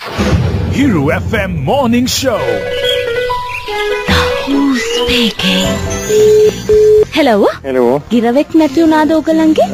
Hero FM Morning Show. Who's speaking? Hello. Hello. गिरවෙක් නැති වුණාද ඔයගලන්ගේ?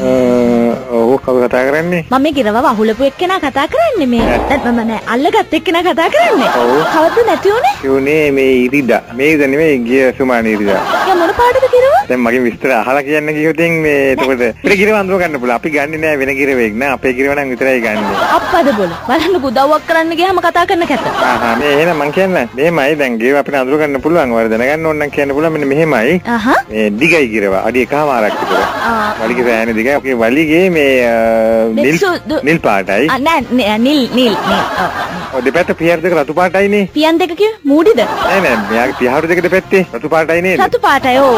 ඔව් කවුද කතා කරන්නේ? මම මේ गिरව වහුලපු එක්කෙනා කතා කරන්නේ මේ. මම නෑ අල්ලගත් එක්කෙනා කතා කරන්නේ. ඔව්. කවද්ද නැති උනේ? යුනේ මේ ඉරිදා. මේද නෙමෙයි ගිය සුමානේ ඉරිදා. යා මොන පාටද गिरව? දැන් මගේ විස්තර අහලා කියන්න කිව්වොතින් මේ එතකොට අපේ गिरව අඳුර ගන්න පුළුවන්. අපි ගන්නෙ නෑ වෙන गिरවෙක් නෑ. අපේ गिरව නම් විතරයි ගන්නෙ. අප්පද බොල. බලන්න උදව්වක් කරන්න ගියාම කතා කරන කැත. මේ එහෙනම් මං කියන්නේ මෙහෙමයි දැන් गिरව අපිට අඳුර ගන්න පුළුවන්. ඔයාලා දැනගන්න ඕන නම් කියන්න පුළුවන් මෙන්න මෙහෙමයි. මේ දිගයි गिरව. අඩි එකමාරක් විතර. වලිගේ සෑහෙන දිගයි. අපේ වලිගේ මේ නිල් පාටයි. නෑ නිල්. ඔව් දෙපැත්ත පියර් දෙක රතු පාටයිනේ. පියන් දෙක කිව්වේ මූඩිද? නෑ මෙයාගේ පියහරු දෙක දෙපැත්තේ රතු පාටයි නේද? රතු පාටයි ඔව්.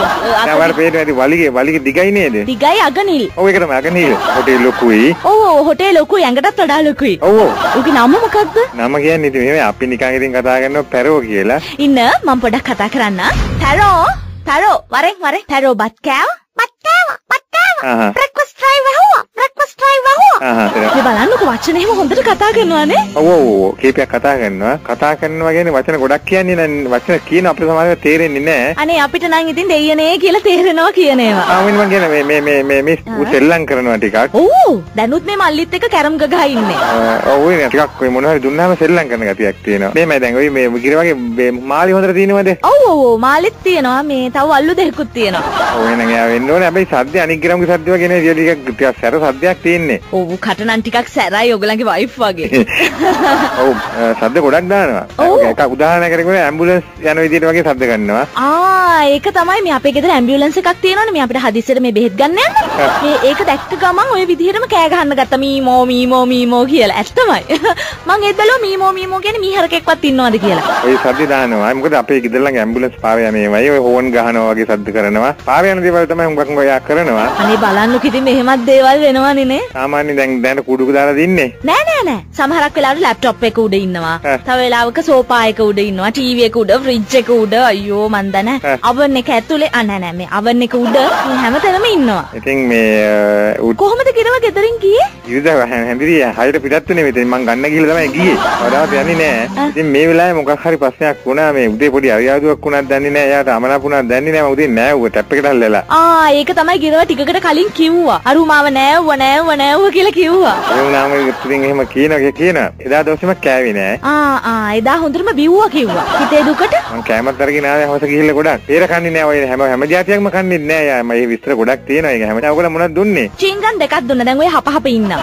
අර පේන්නේ නැති වලිගේ දිගයි නේද? දිගයි අග නිල්. ඔව් ඒක තමයි අග නිල්. හොටේ ලොකුයි. ඔව් හොටේ ලොකුයි ඇඟටත් වඩා ලොකුයි. ඔව්. උගේ නම මොකක්ද? නම කියන්නේ ඉතින් මේ අපි නිකන් ඉතින් කතා කරනවා පැරෝ කියලා. ඉන්න මම පොඩක් කතා කරන්න. පැරෝ වරෙන් පැරෝ බත් කෑව. breakfast try වහුවා. මේ බලන්නකො වචන එහෙම හොඳට කතා කරනවානේ. ඔව් කීපයක් කතා කරනවා. කතා කරනවා කියන්නේ වචන ගොඩක් කියන්නේ නැහැ. වචන කියන අපිට සමහරවිට තේරෙන්නේ නැහැ. අනේ අපිට නම් ඉතින් දෙයියනේ කියලා තේරෙනවා කියන ඒවා. මම කියන්නේ මේ සෙල්ලම් කරනවා ටිකක්. ඔව් දැනුත් මේ මල්ලිත් එක්ක කැරම් ගගා ඉන්නේ. ඔව් නේ ටිකක් ඔය මොනවා හරි දුන්නාම සෙල්ලම් කරන ගතියක් තියෙනවා. මේ දැන් ඔය මේ ගිරවගේ මාළි හොඳට තියෙනවද? ඔව් මාළිත් තියෙනවා. මේ තව අල්ලු දෙකකුත් තියෙනවා. ඔව් එහෙනම් එයා වෙන්න ඕනේ. හැබැයි සද්ද අනික් ගිරවගේ සද්ද වගේ නෙවෙයි. ටිකක් සැර සද්දයක් තියෙන්නේ. ඔව් කටනම් ටිකක් සැරයි ඔයගලගේ වයිෆ් වගේ. ඔව් සද්ද ගොඩක් දානවා. ඒක උදාහරණයක් කරගෙන ඇම්බුලන්ස් යන විදිහට වගේ සද්ද ගන්නවා. ඒක තමයි මේ අපේ ගෙදර ඇම්බියුලන්ස් එකක් තියෙනවනේ මේ අපිට හදිස්සියට මේ බෙහෙත් ගන්න යන්න. මේ ඒක දැක්ක ගමන් ඔය විදිහටම කෑ ගහන්න ගත්තා මීමෝ කියලා. ඇත්තමයි. මං ඒත් බැලුවා මීමෝ කියන්නේ මීහරකෙක්වත් ඉන්නවද කියලා. ඔය සද්ද දානවා. මොකද අපේ ගෙදර ළඟ ඇම්බුලන්ස් පාර යන ඒවයි ඔය හෝන් ගහනවා වගේ සද්ද කරනවා. පාර යන දේවල් තමයි හුඟක් ඔයා කරනවා. අනේ බලන්නකො ඉතින් මෙහෙමත් දේවල් වෙනවනේ නේ. සාමාන්‍යයෙන් දැන් කුඩුක දාලා දින්නේ. නෑ. සමහරක් වෙලාවට ලැප්ටොප් එක උඩ ඉන්නවා. තව වෙලාවක සෝෆා එක උඩ ඉන්නවා. ටීවී එක උඩ, ෆ්‍රිජ් එක උඩ. අයියෝ මන් දන්නේ. oven එක ඇතුලේ නෑ මේ oven එක උඩ මේ හැමතැනම ඉන්නවා. ඉතින් මේ කොහොමද කිරව ගෙදරින් ගියේ? ඉරිදා හැන්දිරිය හයිට පිටත් වෙන්නේ මෙතන මං ගන්න ගිහලා තමයි ගියේ. වඩාත් යන්නේ නෑ. ඉතින් මේ වෙලාවේ මොකක් හරි ප්‍රශ්නයක් වුණා. මේ උදේ පොඩි අරියාදුවක් වුණාත් දන්නේ නෑ. එයාට අමනාප වුණාත් දන්නේ නෑ. මම උදේ නෑ ඌ ටැප් එකට හල්ලලා. ඒක තමයි ගිරව ටිකකට කලින් කිව්වා. අරු මාව නෑව්ව කියලා කිව්වා. ඒ වුණාම ඉතින් එහෙම කියනවා. එදා දවසේම කෑවේ නෑ. එදා හොඳටම බිව්වා කිව්වා. හිතේ දුකට මං කෑමත් අරගෙන ආවේ හවස ගිහිල්ලා ගොඩක්. පෙර කන්නේ නෑ. ඔය හැම જાතියක්ම කන්නේ නෑ. යා මම මේ විස්තර ගොඩක් තියෙනවා. ඒක හැමදාම ඔයගොල්ලෝ මොනවද දුන්නේ? චින්ගන් දෙකක් දුන්නා. දැන් ඔය හප ඉන්නවා.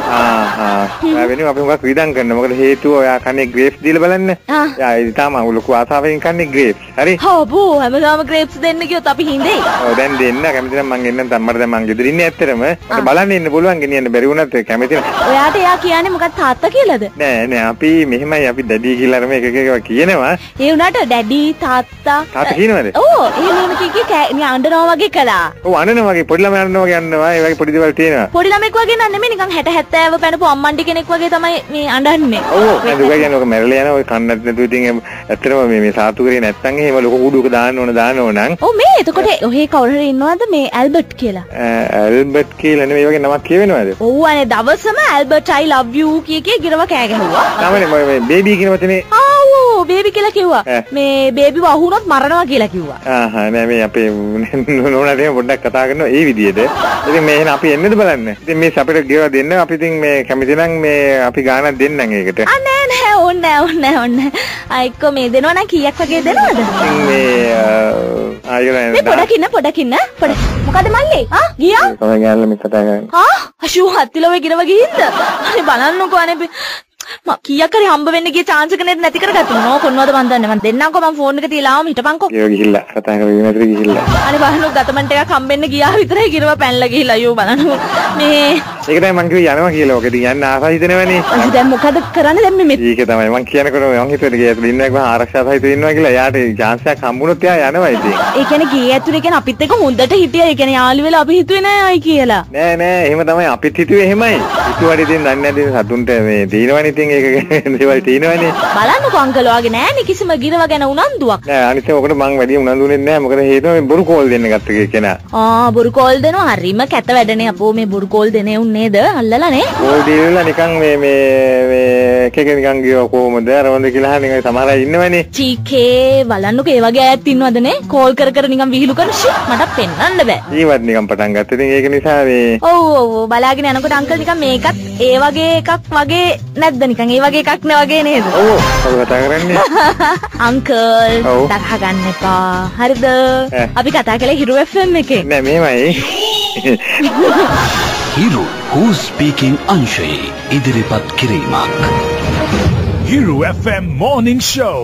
වෙනුව අපි හුඟක් විඳන් කරනවා. මොකද හේතුව ඔයා කන්නේ ග්‍රේප්ස් දීලා බලන්න. යා ඒ තාම ලොකු ආසාවෙන් කන්නේ ග්‍රේප්ස්. හරි? බෝ හැමදාම ග්‍රේප්ස් දෙන්න කිව්වොත් අපි හින්දේ. දැන් දෙන්න කැමති නම් මං එන්නම් තම්මර දැන් මං ගෙදර ඉන්නේ ඇත්තටම. බලන්න ඉන්න පුළුවන් ගෙනියන්න බැරි වුණත් කැමති නෑ. ඔයාට එයා කියන්නේ මොකක්ද තාත්තා කියලාද? නෑ අපි මෙහෙමයි අපි ඩැඩි කියලා අර මේක කියනවා. ඒ උනාට ඩැඩි තාත්තා කියනවද? එහෙම කීකේ අඬනවා වගේ කළා. අඬනවා වගේ පොඩි ළමයි අඬනවා වගේ අඬනවා. ඒ වගේ පොඩි දේවල් තියෙනවා. පොඩි ළමෙක් වගේ නෑ නෙමෙයි නිකන් 60 70 පැනපු අම්මන්ඩි කෙනෙක් වගේ තමයි මේ අඬන්නේ. ඒක කියන්නේ ඔක මැරලා යනවා. ඔය කන්නත් නැතුව ඉතින් ඇත්තටම මේ සාතු කරේ නැත්තම් එහෙම ලොකු කුඩුවක දාන්න ඕන නම්. මේ එතකොට ඔහේ කවුරු හරි ඉන්නවද මේ ඇල්බර්ට් කියලා? ඇල්බර්ට් කියලා නෙමෙයි වගේ නමක් කියවෙනවද? අනේ දවසම ඇල්බර්ට් I love you කිය ගිරව කෑ ගැහුවා. තමයි මේ බේබී කියන වචනේ. බේබි කියලා කිව්වා. මේ බේබි වහුනොත් මරනවා කියලා කිව්වා. නෑ මේ අපේ නෝනාට පොඩ්ඩක් කතා කරනවා ඒ විදිහට. ඉතින් මේ එහෙනම් අපි එන්නද බලන්න. ඉතින් මේ අපිට ගෙවලා දෙන්න. අපි ඉතින් මේ කැමති නම් මේ අපි ගානක් දෙන්නම් ඒකට. නෑ ඕන්නේ. එක්ක මේ දෙනවා නම් කීයක් වගේ දෙනවද? ඉතින් මේ පොඩක් ඉන්න. මොකද මල්ලි? ගියා? තමයි ගෑනලා මේ කතා කරන්නේ. අෂු හත්තිලෝ ගිරව ගිහින්ද? අනේ බලන්නකෝ අනේ කීයක් හරි හම්බ වෙන්න ගිය chance එක නැති කරගත්තා. මොනව කොන්නවද මන් දන්නේ. මන් දෙන්නම්කෝ මම ෆෝන් එක තියලා ආවම හිටපන්කෝ. ඒක ගිහිල්ලා කතා කරගෙන ඉන්නතර ගිහිල්ලා. අනේ බලන්නකෝ ගතමන්ට එකක් හම්බෙන්න ගියා විතරයි ගිරව පැනලා ගිහිල්ලා. අයියෝ බලන්නකෝ. මේ ඒක තමයි මං කිව්වේ යනවා කියලා. ඔක ඉතින් යන්න ආසයි හිතනවනේ. අද දැන් මොකද කරන්නේ දැන් මේ? ඒක තමයි මං කියනකොට මං හිතුවේ ගේ ඇතුළේ ඉන්නවා එක ආරක්ෂා සහිතව ඉන්නවා කියලා. එයාට chance එකක් හම්බුනොත් එයා යනවා ඉතින්. ඒ කියන්නේ ගේ ඇතුළේ කියන්නේ අපිත් එක්ක හොඳට හිටියා. ඒ කියන්නේ යාළු වෙලා අපි හිතුවේ නෑ අය කියලා. නෑ එහෙම තමයි අපිත් හිතුවේ එහෙමයි. හිතුවට ඉතින් දන්නේ නැති සතුන්ට මේ දිනවනේ ඉතින් ඒක දේවල් තියෙනවනේ. බලන්නකෝ අංකල් වගේ නෑනේ කිසිම ගිරව ගැන උනන්දුවක්. නෑ අනිත් ඒකට මං වැඩි උනන්දුුනේ නෑ. මොකද හේතුව මේ බොරු කෝල් දෙන්න ගත්ත කෙනා. බොරු කෝල් දෙනවා හරිම කැත වැඩනේ අපෝ මේ බොරු කෝල් දෙනේ උන් නේද? අල්ලලා නේ. කෝල් දීලා නිකන් මේ එක නිකන් ගියෝ කොහමද අරවන්ද කියලා අහන නිකන් සමහර අය ඉන්නවනේ. චීකේ බලන්නකෝ ඒ වගේ අයත් ඉන්නවද නේ? කෝල් කර කර නිකන් විහිළු කරන මට පෙන්වන්න බෑ. ඊවත් නිකන් පටන් ගත්තා. ඉතින් ඒක නිසා මේ ඔව් බලාගෙන යනකොට අංකල් නිකන් මේකත් ඒ වගේ එකක් වගේ නැද්ද නිකන් ඒ වගේ එකක් නේ වගේ නේද? ඔව් කතා කරන්නේ. අංකල් තරහ ගන්න එපා. හරිද? අපි කතා කළේ හිරු FM එකේ. නෑ මේමයි. හිරු who's speaking අංශයේ ඉදිරිපත් කිරීමක්. Hiru FM Morning Show.